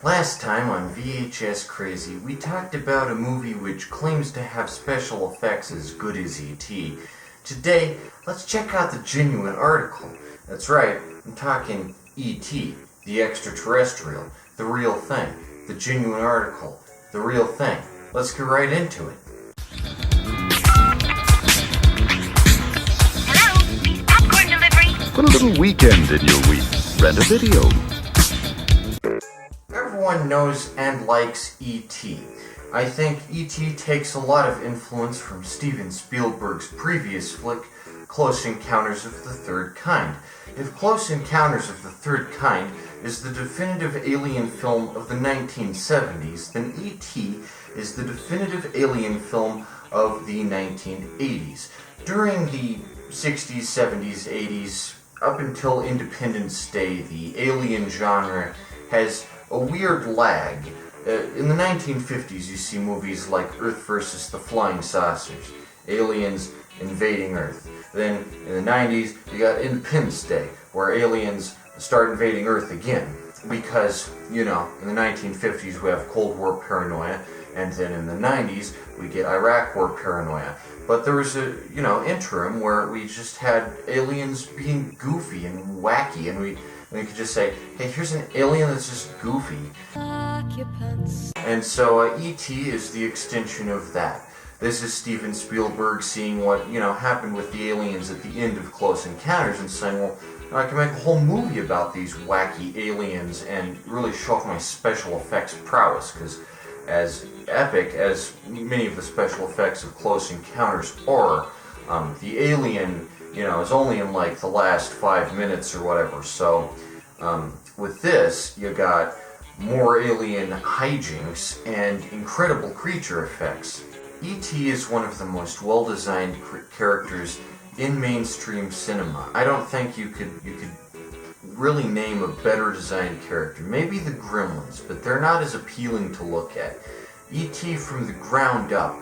Last time on VHS Crazy, we talked about a movie which claims to have special effects as good as E.T. Today, let's check out the genuine article. That's right, I'm talking E.T., the Extra-Terrestrial, the real thing, the genuine article, the real thing. Let's get right into it. Hello, popcorn delivery. Put a little weekend in your week. Rent a video. Everyone knows and likes E.T. I think E.T. takes a lot of influence from Steven Spielberg's previous flick, Close Encounters of the Third Kind. If Close Encounters of the Third Kind is the definitive alien film of the 1970s, then E.T. is the definitive alien film of the 1980s. During the 60s, 70s, 80s, up until Independence Day, the alien genre has a weird lag. In the 1950s, you see movies like Earth vs. the Flying Saucers, aliens invading Earth. Then, in the 90s, you got Independence Day, where aliens start invading Earth again. Because, in the 1950s we have Cold War paranoia, and then in the 90s we get Iraq War paranoia. But there was a, interim where we just had aliens being goofy and wacky, and we could just say, hey, here's an alien that's just goofy. And so E.T. is the extension of that. This is Steven Spielberg seeing what, happened with the aliens at the end of Close Encounters and saying, well, I can make a whole movie about these wacky aliens and really show off my special effects prowess, because as epic as many of the special effects of Close Encounters are, the alien, is only in like the last 5 minutes or whatever. So with this, you got more alien hijinks and incredible creature effects. E.T. is one of the most well-designed characters in mainstream cinema. I don't think you could really name a better designed character. Maybe the Gremlins, but they're not as appealing to look at. E.T. from the ground up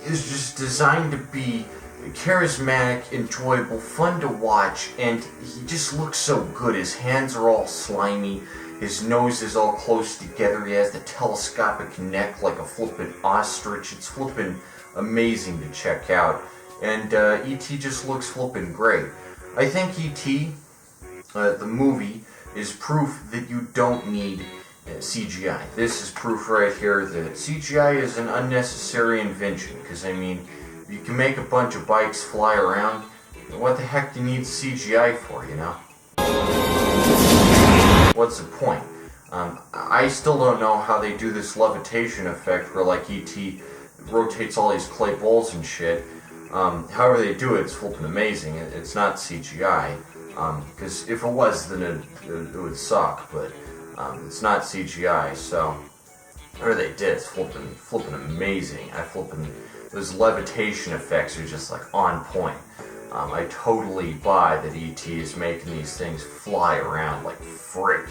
is just designed to be charismatic, enjoyable, fun to watch, and he just looks so good. His hands are all slimy, his nose is all close together, he has the telescopic neck like a flippin' ostrich. It's flippin' amazing to check out, and E.T. just looks flippin' great. I think E.T., the movie, is proof that you don't need CGI. This is proof right here that CGI is an unnecessary invention, because, you can make a bunch of bikes fly around. What the heck do you need CGI for, What's the point? I still don't know how they do this levitation effect where, like, E.T. rotates all these clay balls and shit. However they do it, it's flippin' amazing. It's not CGI. Because if it was, then it would suck, but it's not CGI, so whatever they did, it's flippin' amazing. Those levitation effects are just like on point. I totally buy that E.T. is making these things fly around like frick,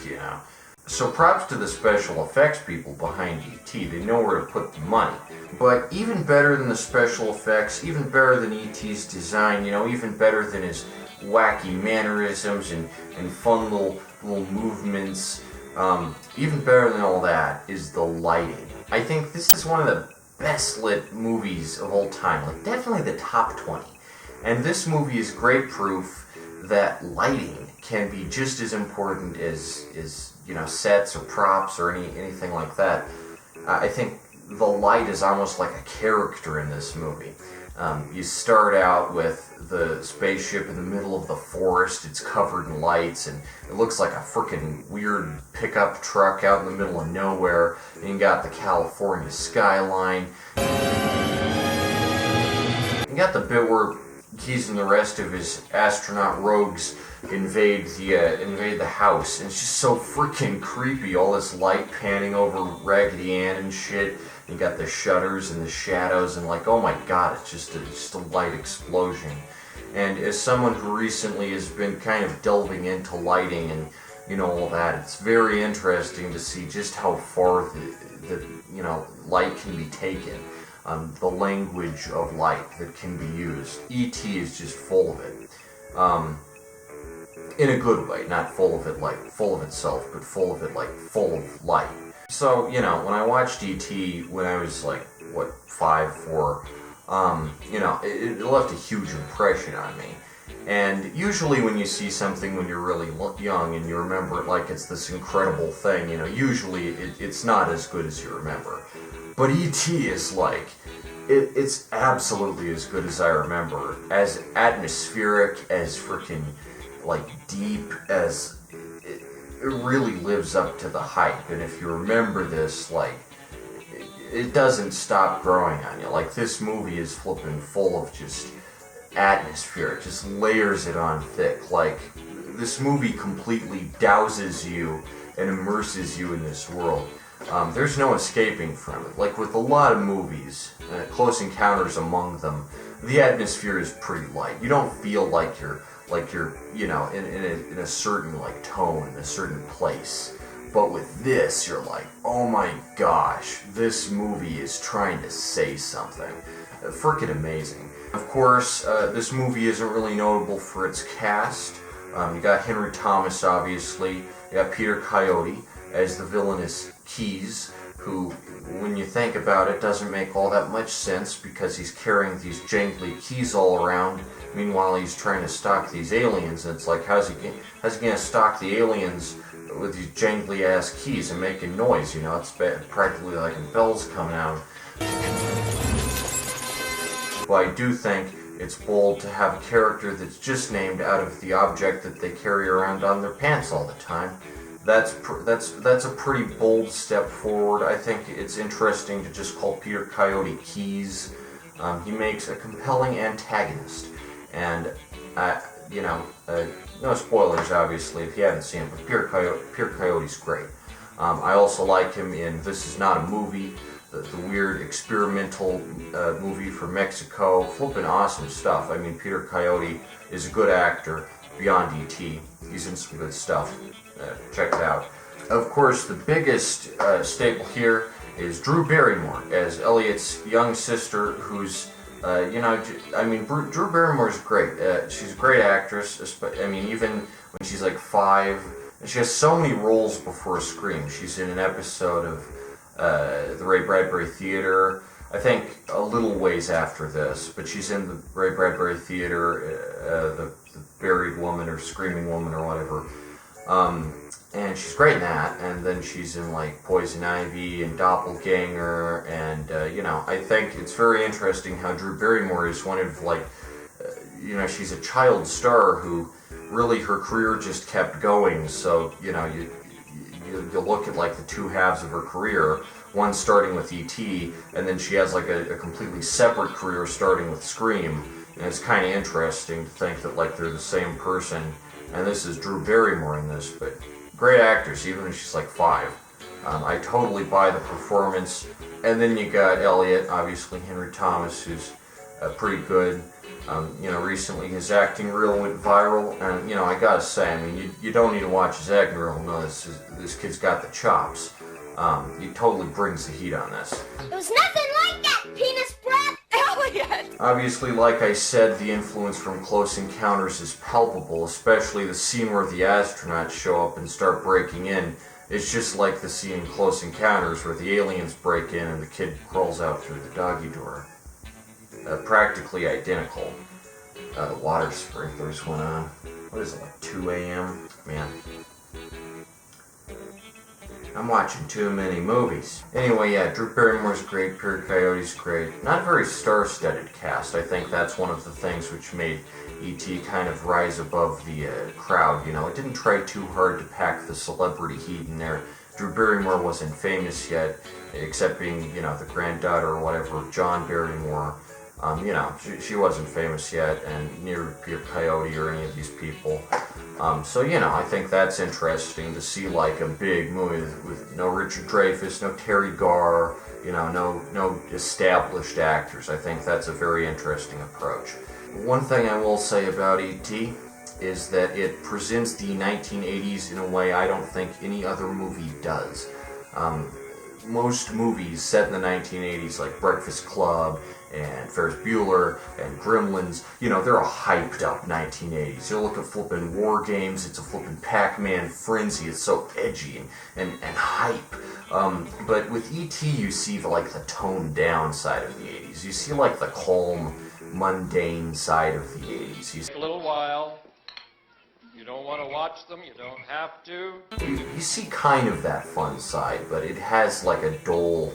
So props to the special effects people behind E.T. They know where to put the money. But even better than the special effects, even better than E.T.'s design, even better than his wacky mannerisms and fun little movements, even better than all that is the lighting. I think this is one of the best lit movies of all time, like definitely the top 20. And this movie is great proof that lighting can be just as important as sets or props or anything like that. I think the light is almost like a character in this movie. You start out with the spaceship in the middle of the forest. It's covered in lights, and it looks like a freaking weird pickup truck out in the middle of nowhere. And you got the California skyline. You got the bit where he's and the rest of his astronaut rogues invade the house, and it's just so freaking creepy. All this light panning over Raggedy Ann and shit. You got the shutters and the shadows, and like, oh my god, it's just a light explosion. And as someone who recently has been kind of delving into lighting and all that, it's very interesting to see just how far the light can be taken. The language of light that can be used. E.T. is just full of it. in a good way, not full of it like full of itself, but full of it like full of light. So, you know, when I watched E.T. when I was like, what, 5, 4, you know, it left a huge impression on me. And usually when you see something when you're really young and you remember it like it's this incredible thing, you know, usually it's not as good as you remember. But E.T. is like, it's absolutely as good as I remember. As atmospheric, as freaking, like, deep, as it really lives up to the hype. And if you remember this, like, it doesn't stop growing on you. Like, this movie is flipping full of just atmosphere. It just layers it on thick. Like, this movie completely douses you and immerses you in this world. There's no escaping from it. Like with a lot of movies, Close Encounters among them, the atmosphere is pretty light. You don't feel like you're you know, in a certain like tone, in a certain place. But with this, you're like, oh my gosh, this movie is trying to say something. Frickin' amazing. Of course, this movie isn't really notable for its cast. You got Henry Thomas, obviously. You got Peter Coyote as the villainous Keys, who, when you think about it, doesn't make all that much sense because he's carrying these jangly keys all around. Meanwhile, he's trying to stalk these aliens, and it's like, how's he gonna stalk the aliens with these jangly-ass keys and making noise? You know, it's practically like bells coming out. But I do think it's bold to have a character that's just named out of the object that they carry around on their pants all the time. That's a pretty bold step forward. I think it's interesting to just call Peter Coyote Keys. He makes a compelling antagonist, and you know, no spoilers obviously if you haven't seen him, but Peter Coyote's great. I also like him in This Is Not a Movie, the weird experimental movie from Mexico. Flippin' awesome stuff. I mean, Peter Coyote is a good actor beyond E.T. He's in some good stuff. Check it out. Of course, the biggest staple here is Drew Barrymore as Elliot's young sister, who's, you know, I mean, Drew Barrymore's great. She's a great actress. I mean, even when she's like 5, and she has so many roles before Scream. She's in an episode of the Ray Bradbury Theater, I think a little ways after this, but she's in the Ray Bradbury Theater, the Buried Woman or Screaming Woman or whatever. And she's great in that, and then she's in like Poison Ivy and Doppelganger, and you know, I think it's very interesting how Drew Barrymore is one of like, you know, she's a child star who really her career just kept going. So you know, you look at like the two halves of her career, one starting with E.T., and then she has like a completely separate career starting with Scream, and it's kind of interesting to think that like they're the same person. And this is Drew Barrymore in this, but great actress, even if she's like 5. I totally buy the performance. And then you got Elliot, obviously Henry Thomas, who's pretty good. You know, recently his acting reel went viral, and you know, I gotta say, I mean, you don't need to watch his acting reel to know this kid's got the chops. He totally brings the heat on this. There's nothing like that, penis breath! Elliot! Obviously, like I said, the influence from Close Encounters is palpable, especially the scene where the astronauts show up and start breaking in. It's just like the scene in Close Encounters where the aliens break in and the kid crawls out through the doggy door. Practically identical. The water sprinklers went on. What is it, like 2 a.m.? Man. I'm watching too many movies. Anyway, yeah, Drew Barrymore's great, Peter Coyote's great. Not a very star-studded cast. I think that's one of the things which made E.T. kind of rise above the crowd, you know. It didn't try too hard to pack the celebrity heat in there. Drew Barrymore wasn't famous yet, except being, you know, the granddaughter or whatever of John Barrymore. You know, she wasn't famous yet, and neither Peter Coyote or any of these people. So, you know, I think that's interesting to see, like, a big movie with no Richard Dreyfuss, no Terry Garr, you know, no established actors. I think that's a very interesting approach. One thing I will say about E.T. is that it presents the 1980s in a way I don't think any other movie does. Most movies set in the 1980s, like Breakfast Club and Ferris Bueller and Gremlins. You know, they're a hyped up 1980s. You look at flippin' War Games, it's a flippin' Pac-Man frenzy. It's so edgy and hype. But with E.T. you see the toned down side of the 80s. You see like the calm, mundane side of the 80s. You see A little while. You don't want to watch them, you don't have to. you see kind of that fun side, but it has like a dull,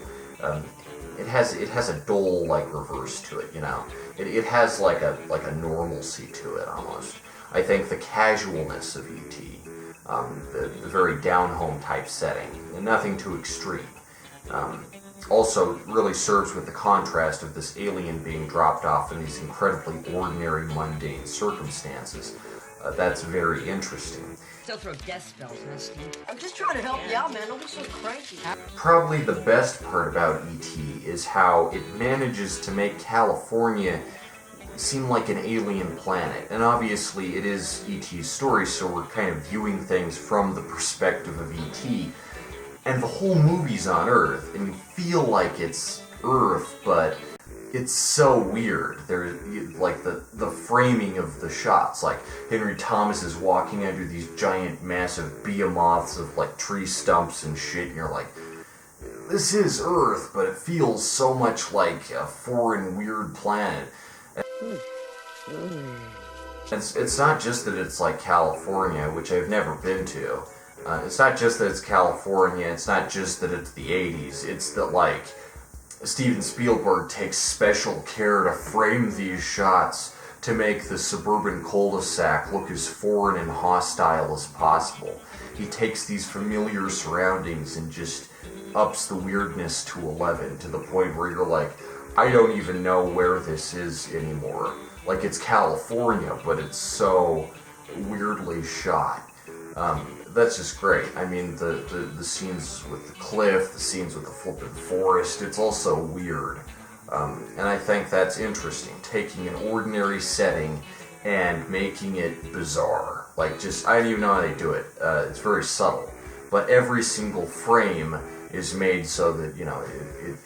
it has a dull like reverse to it, you know. It has like a normalcy to it almost. I think the casualness of E.T., the very down-home type setting, and nothing too extreme, also really serves with the contrast of this alien being dropped off in these incredibly ordinary, mundane circumstances. That's very interesting. Still throw death spells, huh, Steve? I'm just trying to help you out, man. Don't be so cranky. Probably the best part about E.T. is how it manages to make California seem like an alien planet. And obviously it is E.T.'s story, so we're kind of viewing things from the perspective of E.T. And the whole movie's on Earth, and you feel like it's Earth, but it's so weird. There's like the framing of the shots, like Henry Thomas is walking under these giant massive behemoths of like tree stumps and shit, and you're like, this is Earth, but it feels so much like a foreign weird planet. It's not just that it's like California, which I've never been to. It's not just that it's California, it's not just that it's the 80s, it's that like Steven Spielberg takes special care to frame these shots to make the suburban cul-de-sac look as foreign and hostile as possible. He takes these familiar surroundings and just ups the weirdness to 11, to the point where you're like, I don't even know where this is anymore. Like, it's California, but it's so weirdly shot. That's just great. I mean, the scenes with the cliff, the scenes with the flippin' forest, it's also weird. And I think that's interesting, taking an ordinary setting and making it bizarre. Like, just, I don't even know how they do it. It's very subtle. But every single frame is made so that, you know,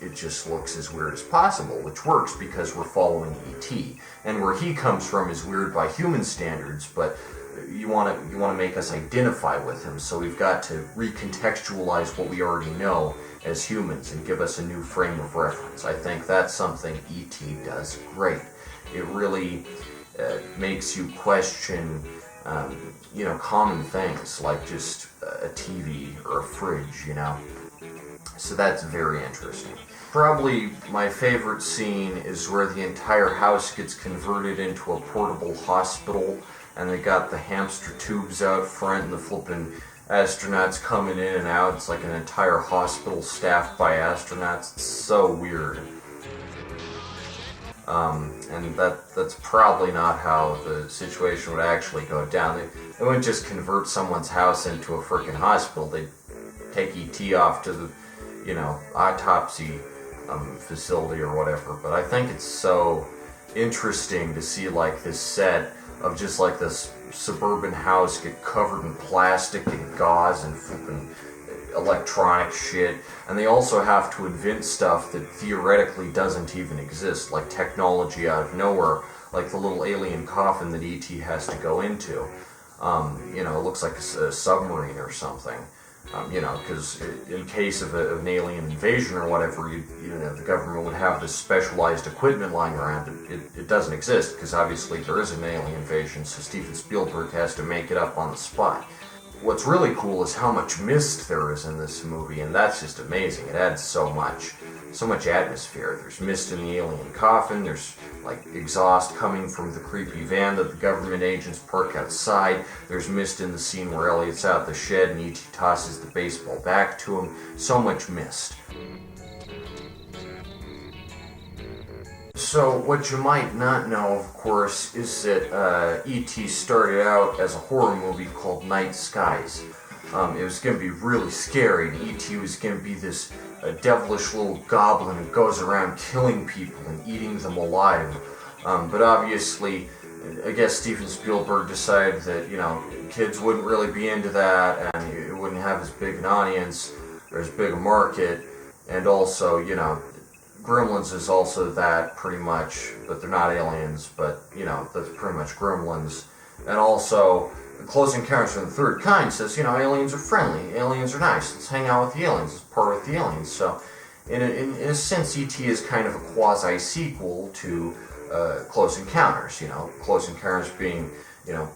it just looks as weird as possible, which works because we're following E.T. And where he comes from is weird by human standards, but you want to make us identify with him, so we've got to recontextualize what we already know as humans and give us a new frame of reference. I think that's something E.T. does great. It really makes you question, you know, common things like just a TV or a fridge, you know. So that's very interesting. Probably my favorite scene is where the entire house gets converted into a portable hospital, and they got the hamster tubes out front and the flippin' astronauts coming in and out. It's like an entire hospital staffed by astronauts. It's so weird. And that's probably not how the situation would actually go down. They wouldn't just convert someone's house into a frickin' hospital. They'd take E.T. off to the, you know, autopsy facility or whatever. But I think it's so interesting to see like this set of just like this suburban house get covered in plastic and gauze and flippin' electronic shit, and they also have to invent stuff that theoretically doesn't even exist, like technology out of nowhere, like the little alien coffin that E.T. has to go into. You know, it looks like a submarine or something. You know, because in case of an alien invasion or whatever, you know, the government would have this specialized equipment lying around. It doesn't exist, because obviously there is an alien invasion, so Steven Spielberg has to make it up on the spot. What's really cool is how much mist there is in this movie, and that's just amazing. It adds so much atmosphere. There's mist in the alien coffin, there's like exhaust coming from the creepy van that the government agents park outside, there's mist in the scene where Elliot's out the shed and E.T. tosses the baseball back to him. So much mist. So, what you might not know, of course, is that E.T. started out as a horror movie called Night Skies. It was going to be really scary, and E.T. was going to be this devilish little goblin who goes around killing people and eating them alive. But obviously, I guess Steven Spielberg decided that, you know, kids wouldn't really be into that, and it wouldn't have as big an audience, or as big a market, and also, you know, Gremlins is also that, pretty much, but they're not aliens, but, you know, that's pretty much Gremlins. And also, Close Encounters of the Third Kind says, you know, aliens are friendly, aliens are nice, let's hang out with the aliens, let's part with the aliens. So, in a sense, E.T. is kind of a quasi-sequel to Close Encounters, you know, Close Encounters being, you know,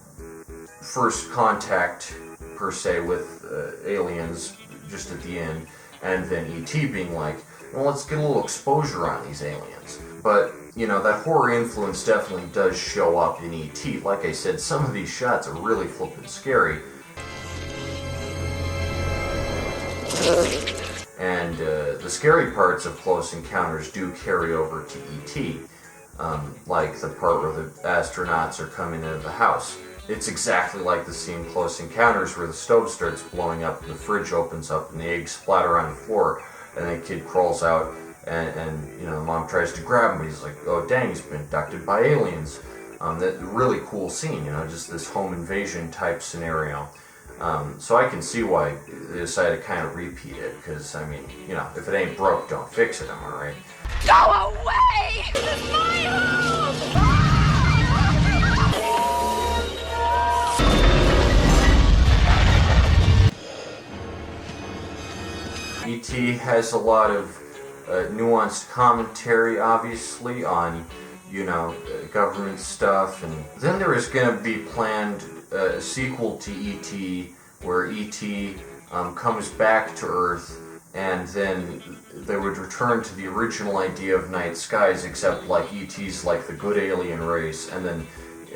first contact, per se, with aliens, just at the end, and then E.T. being like, well, let's get a little exposure on these aliens. But, you know, that horror influence definitely does show up in E.T. Like I said, some of these shots are really flippin' scary. And the scary parts of Close Encounters do carry over to E.T. Like the part where the astronauts are coming into the house. It's exactly like the scene in Close Encounters where the stove starts blowing up and the fridge opens up and the eggs splatter on the floor and the kid crawls out and you know, the mom tries to grab him, but he's like, oh dang, he's been abducted by aliens. That really cool scene, you know, just this home invasion type scenario. So I can see why they decided to kind of repeat it, because, I mean, you know, if it ain't broke, don't fix it, am I right? Go away! This is my home! E.T. has a lot of nuanced commentary, obviously, on, you know, government stuff, and then there is going to be planned a sequel to E.T. where E.T. Comes back to Earth, and then they would return to the original idea of night skies, except like E.T.'s like the good alien race, and then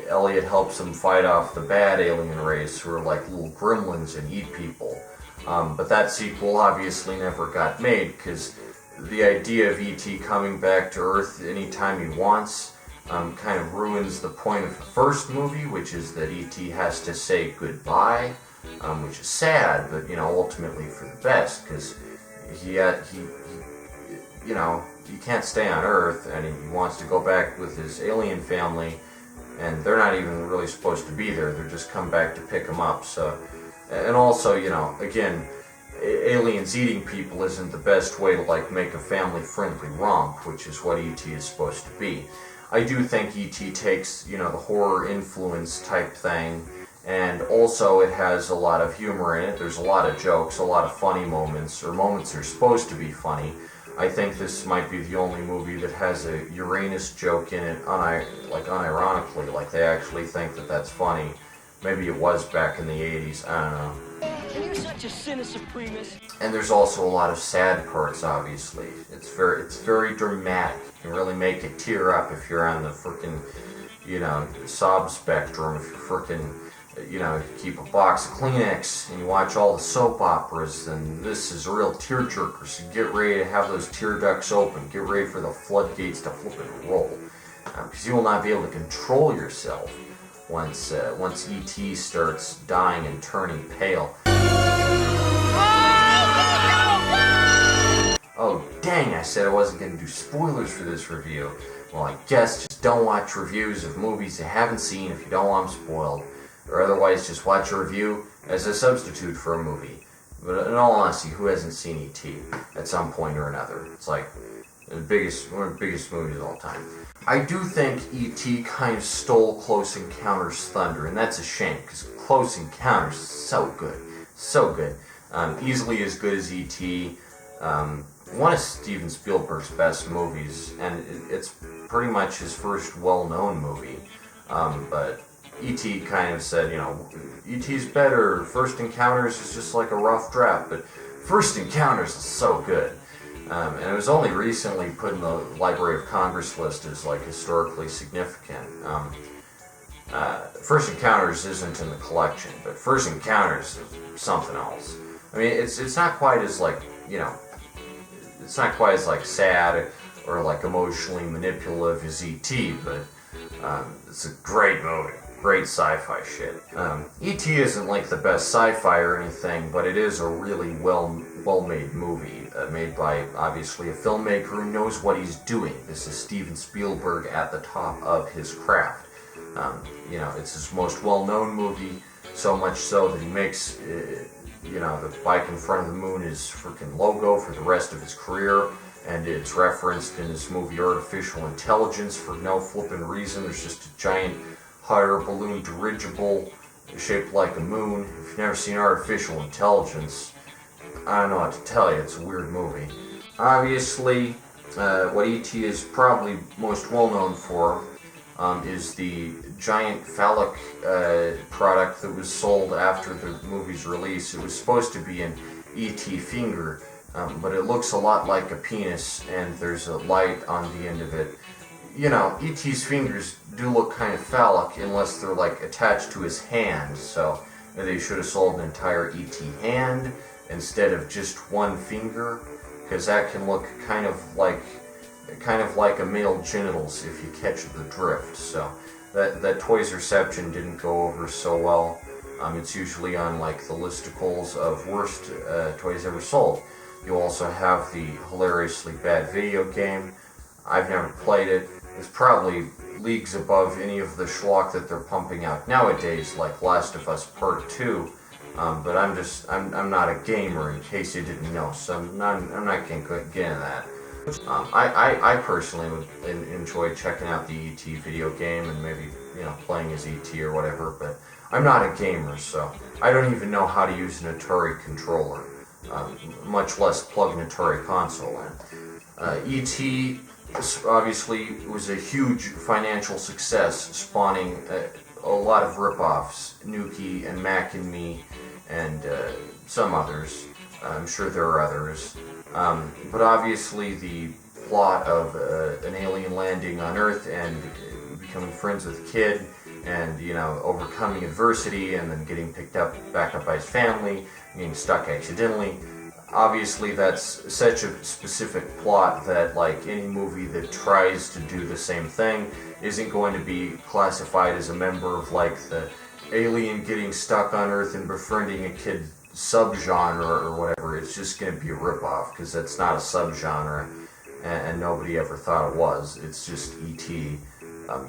Elliot helps him fight off the bad alien race, who are like little gremlins and eat people. But that sequel obviously never got made, because the idea of E.T. coming back to Earth anytime he wants kind of ruins the point of the first movie, which is that E.T. has to say goodbye, which is sad, but, you know, ultimately for the best, because he you know, he can't stay on Earth, and he wants to go back with his alien family, and they're not even really supposed to be there, they're just come back to pick him up, so... And also, you know, again, aliens eating people isn't the best way to, like, make a family-friendly romp, which is what E.T. is supposed to be. I do think E.T. takes, you know, the horror influence type thing, and also it has a lot of humor in it. There's a lot of jokes, a lot of funny moments, or moments that are supposed to be funny. I think this might be the only movie that has a Uranus joke in it, unironically, like they actually think that that's funny. Maybe it was back in the 80s, I don't know. And you're such a sinner supremus. And there's also a lot of sad parts, obviously. It's very dramatic. You can really make it tear up if you're on the frickin', you know, sob spectrum. If you're frickin', you know, you keep a box of Kleenex and you watch all the soap operas, then this is a real tearjerker. So get ready to have those tear ducts open. Get ready for the floodgates to flip and roll. Because you will not be able to control yourself once E.T. starts dying and turning pale. Oh dang, I said I wasn't going to do spoilers for this review. Well, I guess just don't watch reviews of movies you haven't seen if you don't want them spoiled. Or otherwise just watch a review as a substitute for a movie. But in all honesty, who hasn't seen E.T. at some point or another? It's like one of the biggest movies of all time. I do think E.T. kind of stole Close Encounters' thunder, and that's a shame, because Close Encounters is so good. So good. Easily as good as E.T. One of Steven Spielberg's best movies, and it's pretty much his first well-known movie. But E.T. kind of said, you know, E.T.'s better, First Encounters is just like a rough draft, but First Encounters is so good. And it was only recently put in the Library of Congress list as, like, historically significant. First Encounters isn't in the collection, but First Encounters is something else. I mean, it's not quite as, like, you know, it's not quite as, like, sad or, like, emotionally manipulative as E.T., but it's a great movie. Great sci-fi shit. E.T. isn't like the best sci-fi or anything, but it is a really well-made movie, made by, obviously, a filmmaker who knows what he's doing. This is Steven Spielberg at the top of his craft. You know, it's his most well-known movie, so much so that he makes, you know, the bike in front of the moon his freaking logo for the rest of his career. and it's referenced in this movie Artificial Intelligence for no flippin' reason. There's just a giant hot air balloon dirigible shaped like a moon. If you've never seen Artificial Intelligence, I don't know what to tell you. It's a weird movie. Obviously, what E.T. is probably most well known for is the giant phallic product that was sold after the movie's release. It was supposed to be an E.T. finger, but it looks a lot like a penis, and there's a light on the end of it. You know, E.T.'s fingers do look kind of phallic unless they're like attached to his hand, so they should have sold an entire E.T. hand instead of just one finger, because that can look kind of like a male genitals if you catch the drift. So that Toys reception didn't go over so well. It's usually on like the listicles of worst toys ever sold. You also have the hilariously bad video game. I've never played it. It's probably leagues above any of the schlock that they're pumping out nowadays, like Last of Us Part 2. But I'm not a gamer, in case you didn't know, so I'm not going to get into that. I personally would enjoy checking out the E.T. video game and maybe, playing as E.T. or whatever, but I'm not a gamer, so I don't even know how to use an Atari controller, much less plug an Atari console in. E.T. obviously was a huge financial success, spawning a lot of rip-offs, Nuki and Mac and Me, and some others. I'm sure there are others. But obviously the plot of an alien landing on Earth and becoming friends with a kid and, overcoming adversity and then getting back up by his family, getting stuck accidentally. Obviously that's such a specific plot that, like, any movie that tries to do the same thing isn't going to be classified as a member of, like, the alien getting stuck on Earth and befriending a kid subgenre or whatever. It's just going to be a ripoff, because that's not a subgenre, and nobody ever thought it was. It's just E.T.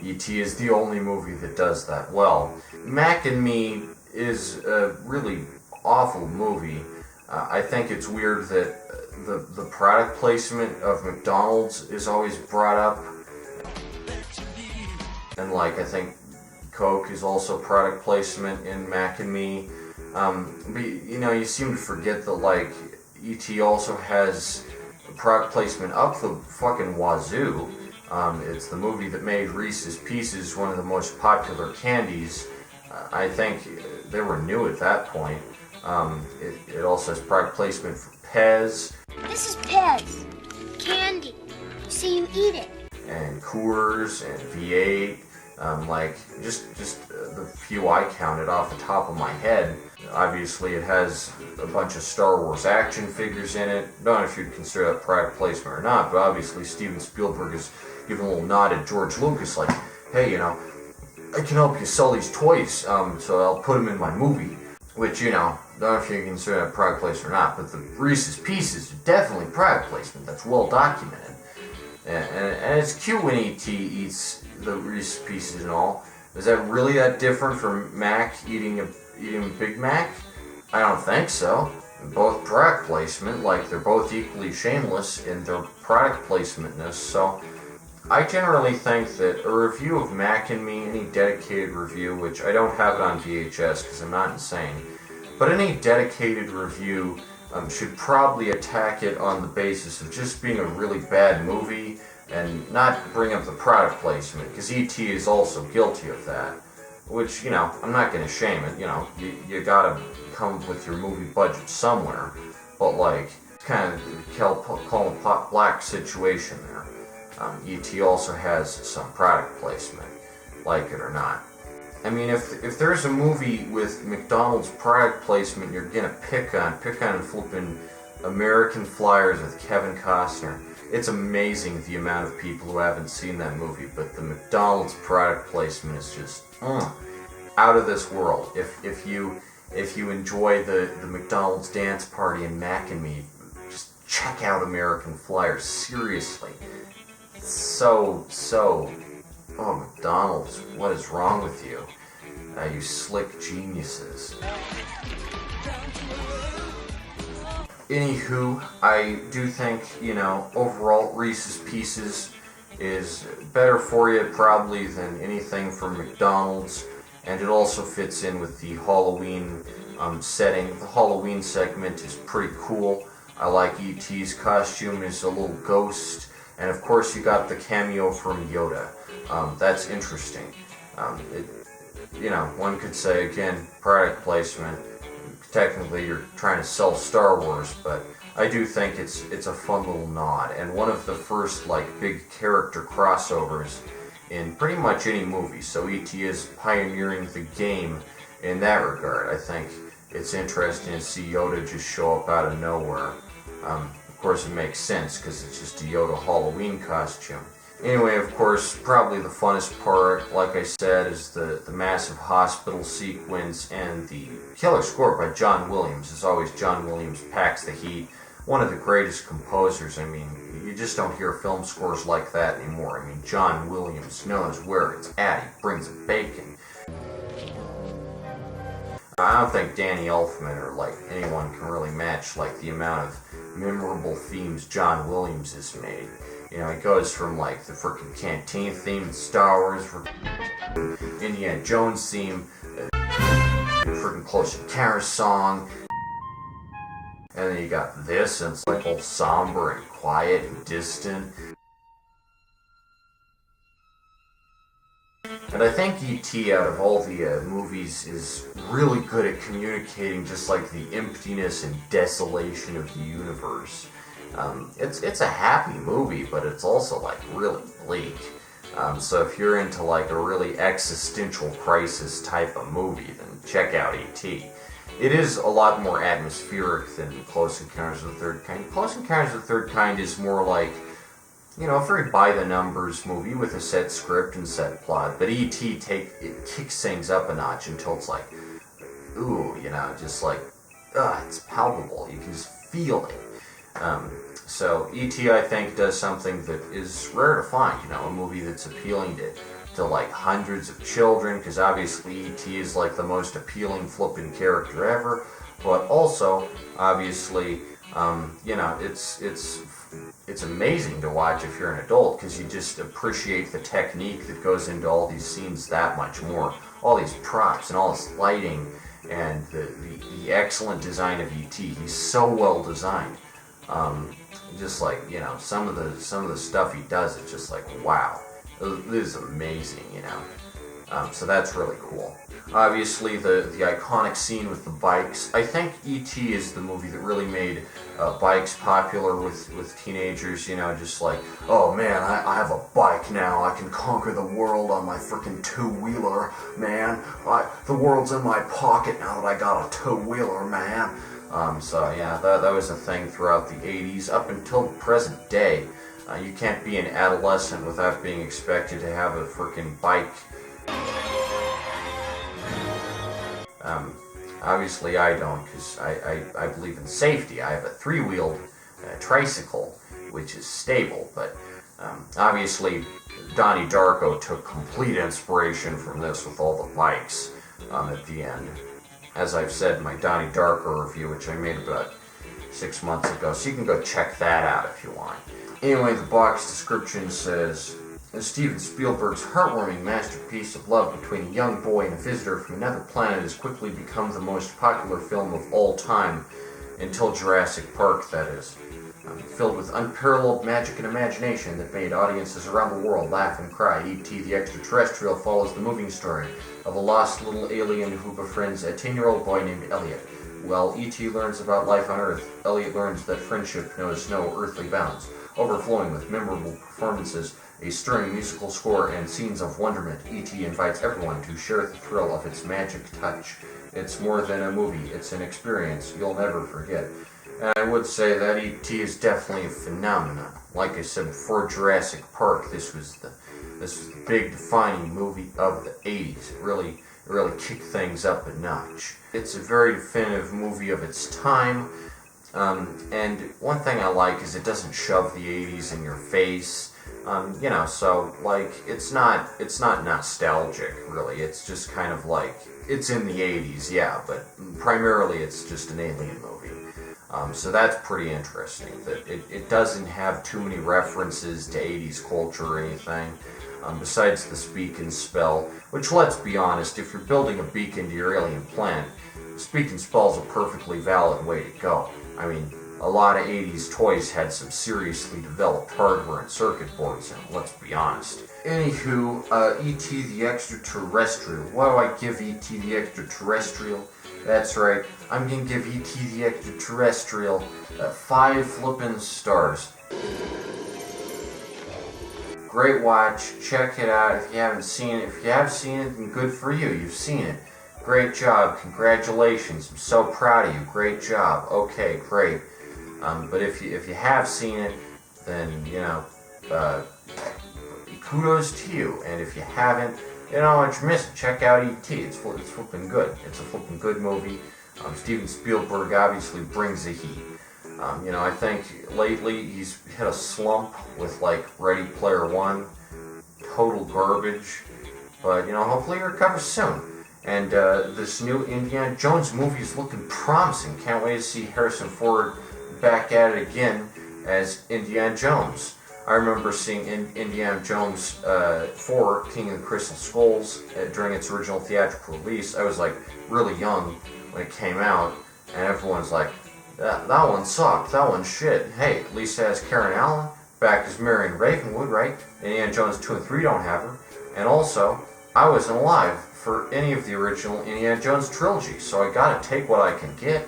E.T. is the only movie that does that well. Mac and Me is a really awful movie. I think it's weird that the product placement of McDonald's is always brought up, and like I think Coke is also product placement in Mac and Me. But you seem to forget that, like, E.T. also has product placement up the fucking wazoo. It's the movie that made Reese's Pieces one of the most popular candies. I think they were new at that point. It also has product placement for Pez. This is Pez. Candy. So you eat it. And Coors and V8. Just the few I counted off the top of my head. Obviously, it has a bunch of Star Wars action figures in it. Don't know if you'd consider that product placement or not, but obviously Steven Spielberg is giving a little nod at George Lucas, like, hey, I can help you sell these toys, so I'll put them in my movie. Which, don't know if you consider that product placement or not, but the Reese's Pieces are definitely product placement. That's well documented. And it's cute when E.T. eats the Reese's Pieces and all. Is that really that different from Mac eating a Big Mac? I don't think so. Both product placement, like, they're both equally shameless in their product placementness, so I generally think that a review of Mac and Me, any dedicated review, which I don't have it on VHS because I'm not insane, but any dedicated review should probably attack it on the basis of just being a really bad movie and not bring up the product placement, because E.T. is also guilty of that, which, I'm not going to shame it. You gotta come up with your movie budget somewhere, but, like, kind of call a pot black situation there. E.T. also has some product placement, like it or not. I mean, if there's a movie with McDonald's product placement you're gonna pick on flipping American Flyers with Kevin Costner. It's amazing the amount of people who haven't seen that movie, but the McDonald's product placement is just out of this world. If you enjoy the McDonald's dance party and Mac and Me, just check out American Flyers. Seriously. Oh, McDonald's, what is wrong with you? You slick geniuses. Anywho, I do think, overall Reese's Pieces is better for you probably than anything from McDonald's, and it also fits in with the Halloween setting. The Halloween segment is pretty cool. I like E.T.'s costume as a little ghost, and of course you got the cameo from Yoda. That's interesting. One could say, again, product placement. Technically you're trying to sell Star Wars, but I do think it's a fun little nod, and one of the first big character crossovers in pretty much any movie, so E.T. is pioneering the game in that regard. I think it's interesting to see Yoda just show up out of nowhere. Of course it makes sense because it's just a Yoda Halloween costume. Anyway, of course, probably the funnest part, like I said, is the massive hospital sequence, and the killer score by John Williams. As always, John Williams packs the heat. One of the greatest composers. I mean, you just don't hear film scores like that anymore. I mean, John Williams knows where it's at. He brings the bacon. I don't think Danny Elfman or anyone can really match the amount of memorable themes John Williams has made. He goes from the frickin' Canteen theme in Star Wars, Indiana Jones theme, frickin' Close Encounters song, and then you got this, and it's all somber and quiet and distant. And I think E.T. out of all the movies is really good at communicating just the emptiness and desolation of the universe. It's a happy movie, but it's also really bleak. So if you're into a really existential crisis type of movie, then check out E.T. It is a lot more atmospheric than Close Encounters of the Third Kind. Close Encounters of the Third Kind is more a very by-the-numbers movie with a set script and set plot. But E.T. it kicks things up a notch until it's ooh, it's palpable. You can just feel it. So E.T. I think does something that is rare to find, a movie that's appealing to hundreds of children, because obviously E.T. is the most appealing flippin' character ever, but also obviously it's amazing to watch if you're an adult, because you just appreciate the technique that goes into all these scenes that much more. All these props and all this lighting and the excellent design of E.T. He's so well designed. Just some of the stuff he does is just wow, this is amazing, so that's really cool. Obviously the iconic scene with the bikes. I think E.T. is the movie that really made bikes popular with teenagers, oh man, I have a bike now, I can conquer the world on my freaking two-wheeler, man, the world's in my pocket now that I got a two-wheeler, man. So yeah, that was a thing throughout the 80s up until the present day. You can't be an adolescent without being expected to have a freaking bike. Obviously I don't, because I believe in safety. I have a three-wheeled tricycle, which is stable, but obviously Donnie Darko took complete inspiration from this with all the bikes at the end. As I've said in my Donnie Darko review, which I made about 6 months ago, so you can go check that out if you want. Anyway, the box description says, Steven Spielberg's heartwarming masterpiece of love between a young boy and a visitor from another planet has quickly become the most popular film of all time, until Jurassic Park, that is. Filled with unparalleled magic and imagination that made audiences around the world laugh and cry, E.T. the Extra-Terrestrial follows the moving story of a lost little alien who befriends a 10-year-old boy named Elliot. While E.T. learns about life on Earth, Elliot learns that friendship knows no earthly bounds. Overflowing with memorable performances, a stirring musical score, and scenes of wonderment, E.T. invites everyone to share the thrill of its magic touch. It's more than a movie, it's an experience you'll never forget. And I would say that E.T. is definitely a phenomenon. Like I said before, Jurassic Park, this was the big defining movie of the 80s. It really kicked things up a notch. It's a very definitive movie of its time. And one thing I like is it doesn't shove the 80s in your face. So it's not nostalgic really. It's just kind of it's in the 80s, yeah, but primarily it's just an alien movie. So that's pretty interesting, that it doesn't have too many references to 80s culture or anything, besides the speak and spell, which, let's be honest, if you're building a beacon to your alien planet, speak and spell is a perfectly valid way to go. I mean, a lot of 80s toys had some seriously developed hardware and circuit boards in them, let's be honest. Anywho, E.T. the Extra-Terrestrial. What do I give E.T. the Extra-Terrestrial? That's right, I'm gonna give E.T. the Extra-Terrestrial 5 flippin' stars. Great watch, check it out if you haven't seen it. If you have seen it, then good for you, you've seen it. Great job, congratulations, I'm so proud of you, great job. Okay, great. But if you have seen it, then, you know, kudos to you. And if you haven't, you know what you're missing. Check out E.T. It's flipping good. It's a flipping good movie. Steven Spielberg obviously brings the heat. You know, I think lately he's hit a slump with, like, Ready Player One. Total garbage. But, you know, hopefully he recovers soon. And this new Indiana Jones movie is looking promising. Can't wait to see Harrison Ford back at it again as Indiana Jones. I remember seeing Indiana Jones 4, King of the Crystal Skulls, during its original theatrical release. I was, like, really young when it came out, and everyone's like, that one sucked, that one's shit. Hey, at least it has Karen Allen back as Marion Ravenwood, right? Indiana Jones 2 and 3 don't have her. And also, I wasn't alive for any of the original Indiana Jones trilogy, so I gotta take what I can get.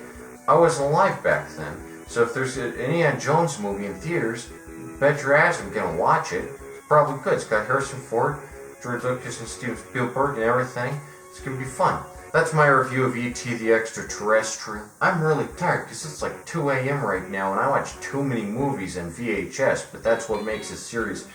I wasn't alive back then, so if there's an Indiana Jones movie in theaters, bet your ass I'm gonna watch it. It's probably good. It's got Harrison Ford, George Lucas, and Steven Spielberg and everything. It's gonna be fun. That's my review of E.T. the Extra-Terrestrial. I'm really tired because it's like 2 a.m. right now and I watch too many movies on VHS, but that's what makes this series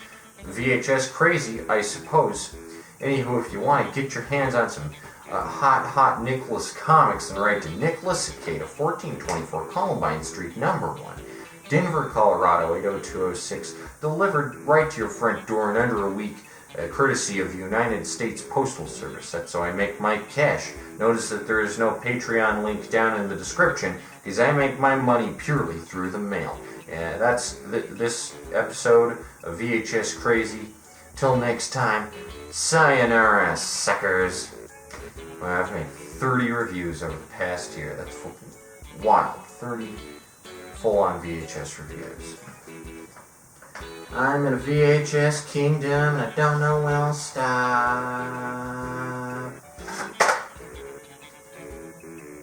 VHS Crazy, I suppose. Anywho, if you want to get your hands on some hot Nicholas comics, then write to Nicholas at 1424 Columbine Street, number 1. Denver, Colorado, 80206, delivered right to your front door in under a week, courtesy of the United States Postal Service. That's how I make my cash. Notice that there is no Patreon link down in the description, because I make my money purely through the mail. And that's this episode of VHS Crazy. Till next time, sayonara, suckers. Well, I've made 30 reviews over the past year. That's fucking wild. 30 full-on VHS reviews. I'm in a VHS kingdom, and I don't know when I'll stop.